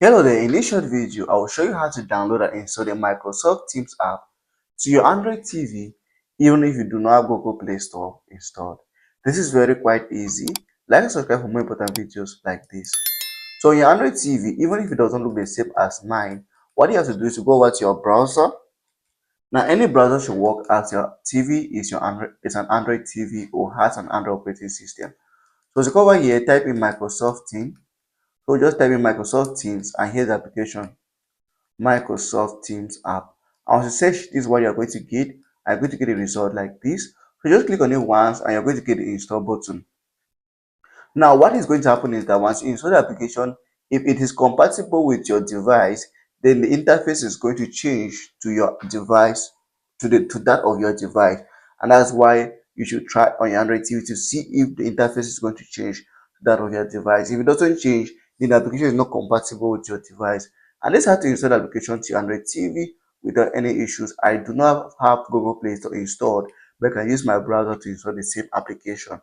Hello there, in this short video, I will show you how to download and install the Microsoft Teams app to your Android TV, even if you do not have Google Play Store installed. This is very quite easy. Like and subscribe for more important videos like this. So on your Android TV, even if it doesn't look the same as mine, what you have to do is to go over to your browser. Now, any browser should work as your TV is an Android TV or has an Android operating system. So to go over here, type in Microsoft Teams. So just type in Microsoft Teams and here's the application. Microsoft Teams app. And once you search, this is what you're going to get. I'm going to get a result like this. So just click on it once and you're going to get the install button. Now, what is going to happen is that once you install the application, if it is compatible with your device, then the interface is going to change to your device, to that of your device. And that's why you should try on your Android TV to see if the interface is going to change to that of your device. If it doesn't change, then the application is not compatible with your device. And this is how to install the application to your Android TV without any issues. I do not have Google Play Store installed, but I can use my browser to install the same application.